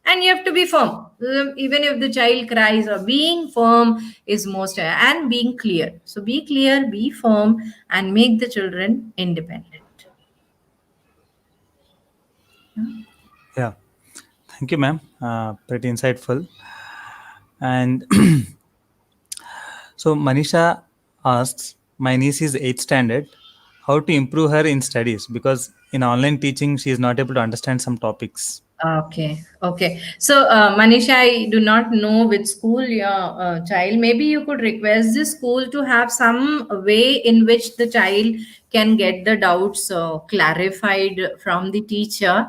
And you have to be firm. Even if the child cries, or being firm is most, and being clear. So be clear, be firm, and make the children independent. Yeah. Thank you, ma'am. Pretty insightful. And so Manisha asks, my niece is 8th standard. How to improve her in studies? Because in online teaching, she is not able to understand some topics. Okay, okay. So, Manisha, I do not know which school your child. Maybe you could request the school to have some way in which the child can get the doubts clarified from the teacher.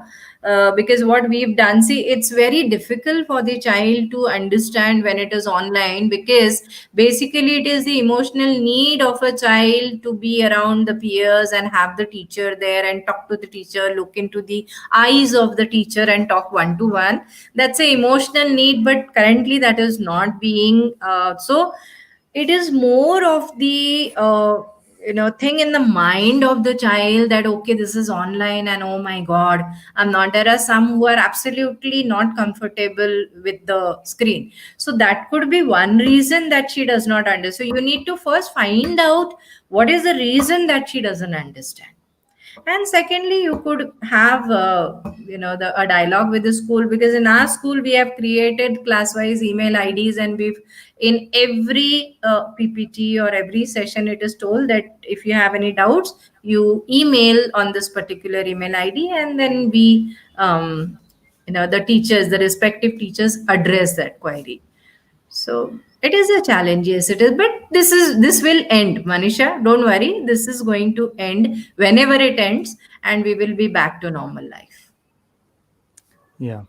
Because what we've done, see, it's very difficult for the child to understand when it is online, because basically it is the emotional need of a child to be around the peers and have the teacher there and talk to the teacher, look into the eyes of the teacher and talk one to one. That's a emotional need, but currently that is not being so. It is more of the thing in the mind of the child that okay, this is online and oh my god, I'm not. There are some who are absolutely not comfortable with the screen. So that could be one reason that she does not understand. So you need to first find out what is the reason that she doesn't understand. And secondly, you could have a dialogue with the school, because in our school we have created class wise email IDs, and we've, in every PPT or every session, it is told that if you have any doubts, you email on this particular email ID, and then we the teachers, the respective teachers, address that query. So it is a challenge, yes, it is. But this will end, Manisha. Don't worry. This is going to end whenever it ends, and we will be back to normal life. Yeah,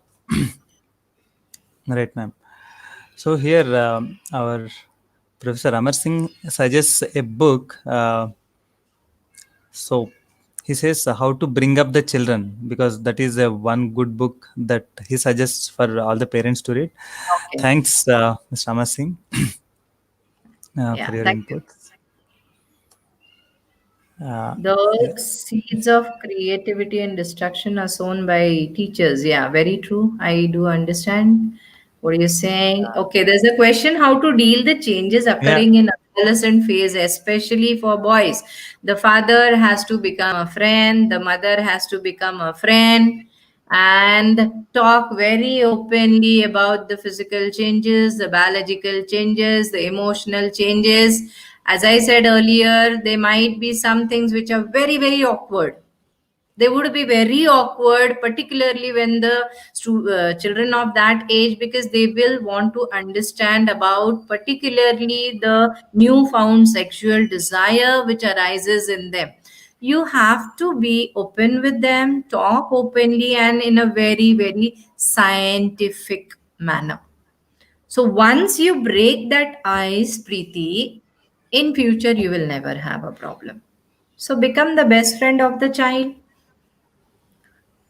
right, ma'am. So here, our Professor Amar Singh suggests a book. So he says how to bring up the children, because that is a one good book that he suggests for all the parents to read. Okay. Thanks, Mr. Amar Singh, for Yeah. your Thank you. inputs. Uh, The yeah, seeds of creativity and destruction are sown by teachers. Yeah, very true. I do understand what you're saying. Okay, there's a question how to deal the changes yeah, occurring in adolescent phase, especially for boys. The father has to become a friend, the mother has to become a friend, and talk very openly about the physical changes, the biological changes, the emotional changes. As I said earlier, there might be some things which are very, very awkward. They would be very awkward, particularly when the children of that age, because they will want to understand about particularly the newfound sexual desire which arises in them. You have to be open with them, talk openly and in a very, very scientific manner. So once you break that ice, Preeti, in future you will never have a problem. So become the best friend of the child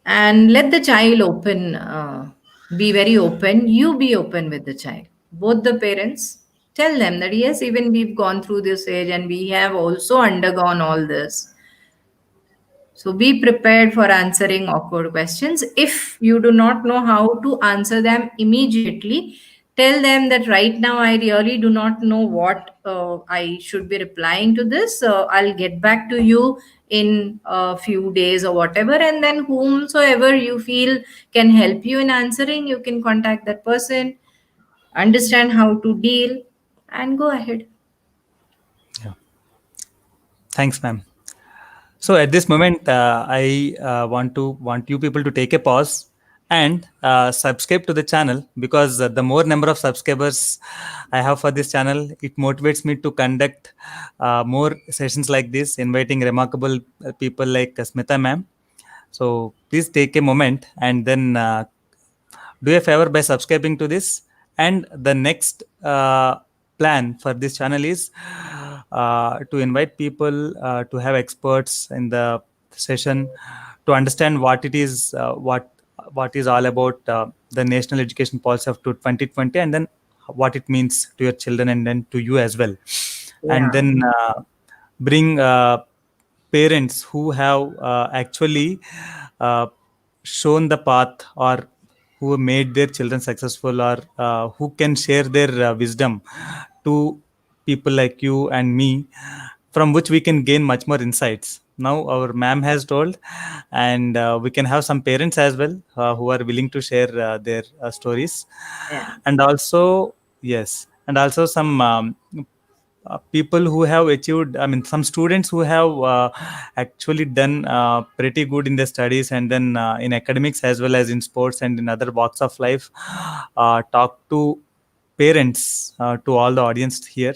and let the child open, be very open. You be open with the child. Both the parents, tell them that yes, even we've gone through this age and we have also undergone all this. So be prepared for answering awkward questions. If you do not know how to answer them immediately, tell them that right now I really do not know what I should be replying to this. So I'll get back to you in a few days or whatever. And then whomsoever you feel can help you in answering, you can contact that person, understand how to deal, and go ahead. yeah. Thanks, ma'am. So at this moment, I want you people to take a pause and subscribe to the channel, because the more number of subscribers I have for this channel, it motivates me to conduct more sessions like this, inviting remarkable people like Smita ma'am. So please take a moment and then do a favor by subscribing to this. And the next plan for this channel is to invite people, to have experts in the session, to understand what it is, what is all about the national education policy of 2020, and then what it means to your children and then to you as well. And Yeah. then bring parents who have actually uh, shown the path, or who made their children successful, or who can share their wisdom to people like you and me, from which we can gain much more insights. Now our ma'am has told, and we can have some parents as well who are willing to share their stories. Yeah. And also, yes, and also some people who have achieved, I mean, some students who have actually done pretty good in their studies, and then in academics as well as in sports and in other walks of life, talk to parents, to all the audience here.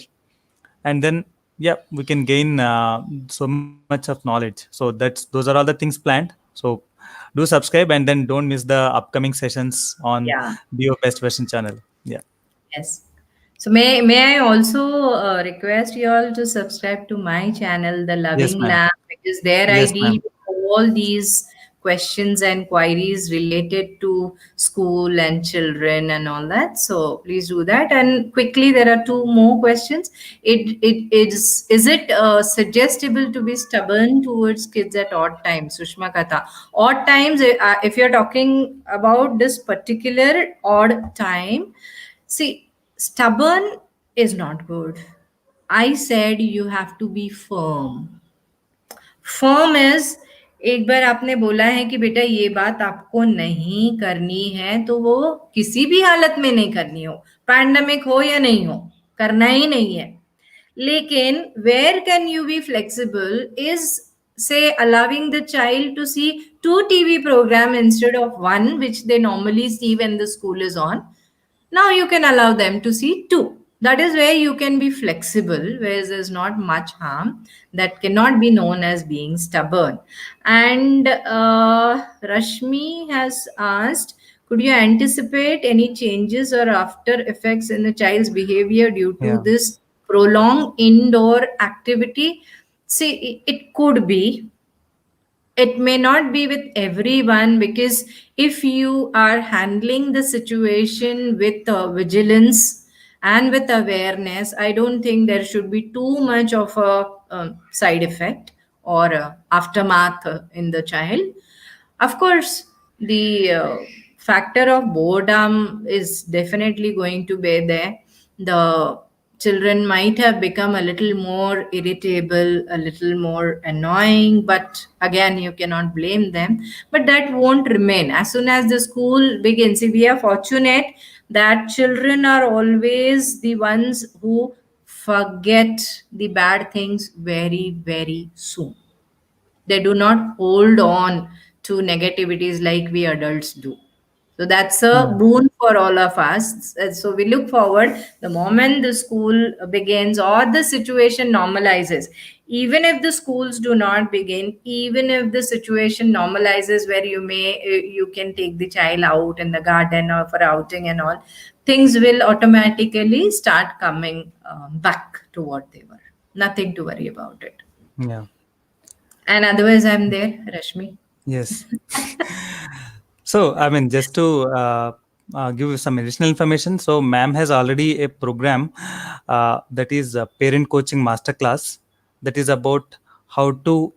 And then, yeah, we can gain so much of knowledge. So those are all the things planned. So do subscribe, and then don't miss the upcoming sessions on Yeah. Bio Best Version channel. Yeah. Yes. So may I also request you all to subscribe to my channel, The Yes, Loving ma'am. Lamb, because there I Yes, deal ma'am. with all these questions and queries related to school and children and all that. So please do that. And quickly, there are two more questions. Is it suggestible to be stubborn towards kids at odd times? Sushma Katha. Odd times, if you're talking about this particular odd time, see, stubborn is not good. I said you have to be firm. Firm is, एक बार आपने बोला है कि बेटा ये बात आपको नहीं करनी है, तो वो किसी भी हालत में नहीं करनी हो, पैंडमिक हो या नहीं हो, करना ही नहीं है. लेकिन where can you be flexible is say allowing the child to see two TV program instead of one which they normally see when the school is on. Now you can allow them to see two. That is where you can be flexible, where there's not much harm. That cannot be known as being stubborn. And Rashmi has asked, could you anticipate any changes or after effects in the child's behavior due to Yeah. this prolonged indoor activity? See, it could be, it may not be with everyone, because if you are handling the situation with vigilance and with awareness, I don't think there should be too much of a side effect or aftermath in the child. Of course, the factor of boredom is definitely going to be there. The children might have become a little more irritable, a little more annoying, but again, you cannot blame them. But that won't remain. As soon as the school begins, see, we are fortunate that children are always the ones who forget the bad things very, very soon. They do not hold on to negativities like we adults do. So that's a Yeah. boon for all of us. So we look forward the moment the school begins or the situation normalizes. Even if the schools do not begin, even if the situation normalizes where you can take the child out in the garden or for outing and all, things will automatically start coming back to what they were. Nothing to worry about it. Yeah. And otherwise, I'm there, Rashmi. Yes. So, I mean, just to give you some additional information. So, ma'am has already a program that is a parent coaching masterclass, that is about how to,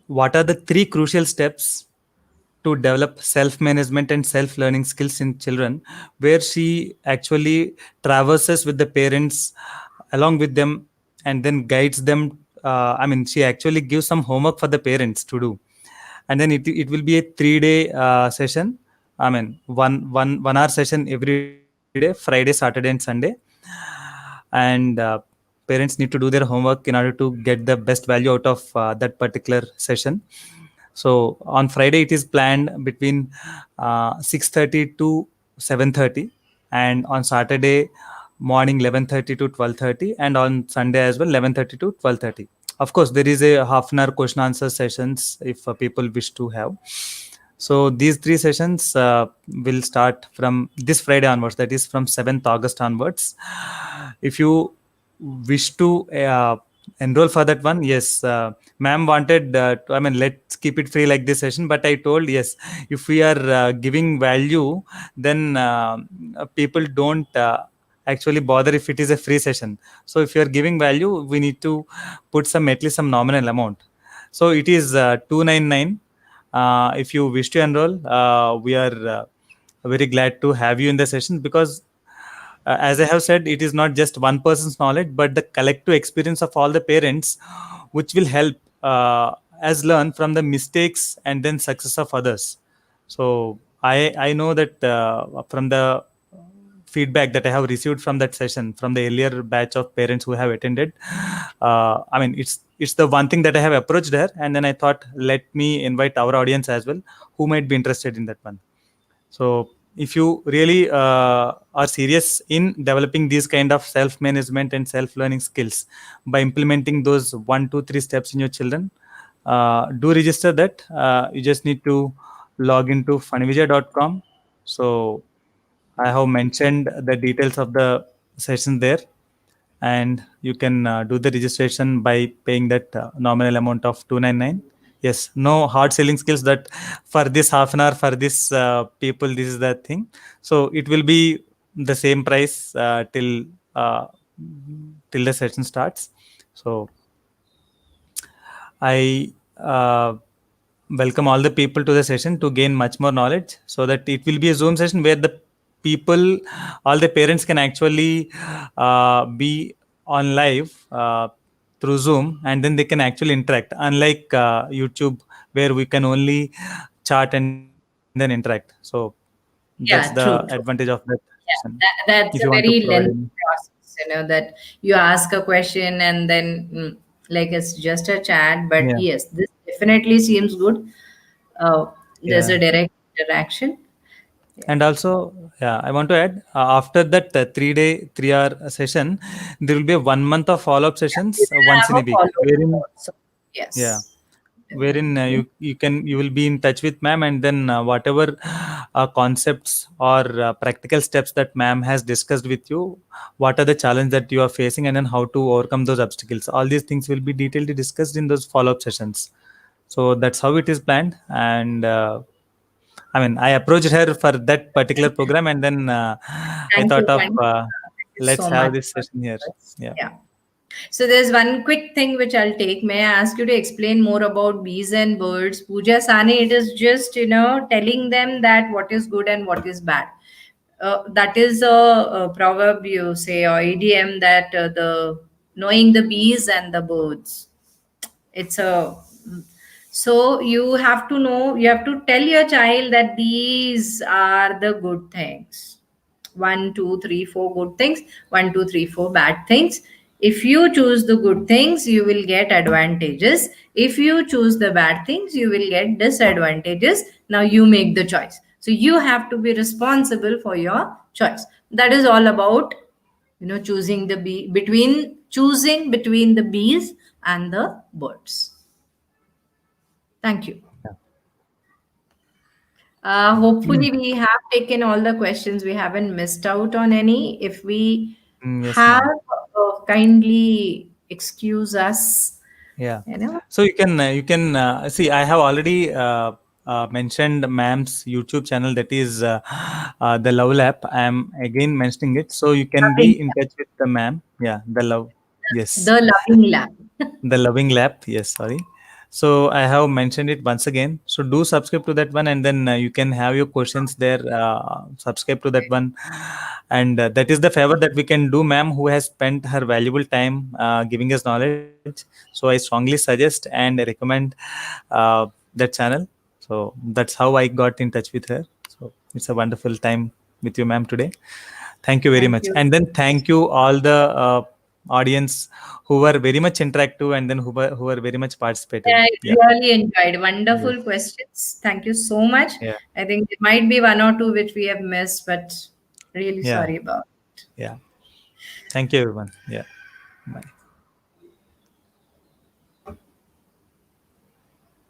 what are the three crucial steps to develop self-management and self-learning skills in children, where she actually traverses with the parents along with them and then guides them. I mean, she actually gives some homework for the parents to do, and then it will be a 3 day session. I mean, one hour session every day, Friday, Saturday, and Sunday. And parents need to do their homework in order to get the best value out of that particular session. So on Friday it is planned between 6:30 to 7:30, and on Saturday morning 11:30 to 12:30, and on Sunday as well 11:30 to 12:30. Of course, there is a half an hour question answer sessions if people wish to have. So these three sessions will start from this Friday onwards, that is from 7th August onwards. If you wish to enroll for that one, yes, ma'am wanted, I mean, let's keep it free like this session. But I told, yes, if we are giving value, then people don't actually bother if it is a free session. So if you are giving value, we need to put some, at least some nominal amount. So it is 299. If you wish to enroll, we are very glad to have you in the session, because as I have said, it is not just one person's knowledge, but the collective experience of all the parents, which will help us learn from the mistakes and then success of others. So I know that from the feedback that I have received from that session, from the earlier batch of parents who have attended, I mean, it's the one thing that I have approached her, and then I thought, let me invite our audience as well, who might be interested in that one. So if you really are serious in developing these kind of self-management and self-learning skills by implementing those 1, 2, 3 steps in your children, do register that. You just need to log into funvijay.com. So I have mentioned the details of the session there, and you can do the registration by paying that nominal amount of 299. Yes, no hard selling skills that for this half an hour, for this people, this is the thing. So it will be the same price uh, till the session starts. So I welcome all the people to the session to gain much more knowledge, so that it will be a Zoom session where the people, all the parents can actually be on live through Zoom, and then they can actually interact, unlike YouTube where we can only chat and then interact. So that's the Yeah, advantage true, of true. that session. Yeah, If you want that's to a provide very any. lengthy process, that you ask a question and then like it's just a chat. But Yeah. yes, this definitely seems good. Uh, there's Yeah. a direct interaction. Yeah. And also, yeah, I want to add, after that 3 day, 3 hour session, there will be a 1 month of follow up We sessions once will in a have a week, follow-up wherein, also. yeah, Yes, wherein definitely. you will be in touch with ma'am, and then whatever concepts or practical steps that ma'am has discussed with you, what are the challenge that you are facing, and then how to overcome those obstacles. All these things will be detailedly discussed in those follow up sessions. So that's how it is planned, and I mean, I approached her for that particular program, and then I Thank thought you. of Thank you let's so have much this for session here. this. Yeah. Yeah. So there's one quick thing which I'll take. May I ask you to explain more about bees and birds? Puja Sani, it is just, telling them that what is good and what is bad. That is a proverb you say, or idiom, that the knowing the bees and the birds. It's a So you have to know, you have to tell your child that these are the good things. One, two, three, four good things. One, two, three, four bad things. If you choose the good things, you will get advantages. If you choose the bad things, you will get disadvantages. Now you make the choice. So you have to be responsible for your choice. That is all about, choosing between the bees and the birds. Thank you. Yeah. Mm, Hopefully, we have taken all the questions. We haven't missed out on any. If we yes, have, ma'am. kindly excuse us. Yeah. You know, So you can see, I have already mentioned ma'am's YouTube channel, that is the Love Lab. I am again mentioning it, so you can loving be in touch with the ma'am. Yeah, the love. Yes. the loving lab. The Loving Lab, yes, sorry. So I have mentioned it once again. So do subscribe to that one, and then you can have your questions there. Subscribe to that one, and that is the favor that we can do, ma'am, who has spent her valuable time giving us knowledge. So I strongly suggest and recommend that channel. So that's how I got in touch with her. So it's a wonderful time with you, ma'am, today. Thank you very Thank much. you. And then thank you all the audience who were very much interactive, and then who were very much participative. I Yeah. really enjoyed. Yes. Wonderful questions. Thank you so much. Yeah. I think there might be one or two which we have missed, but really Yeah. sorry about. Yeah. Thank you, everyone. Yeah. Bye.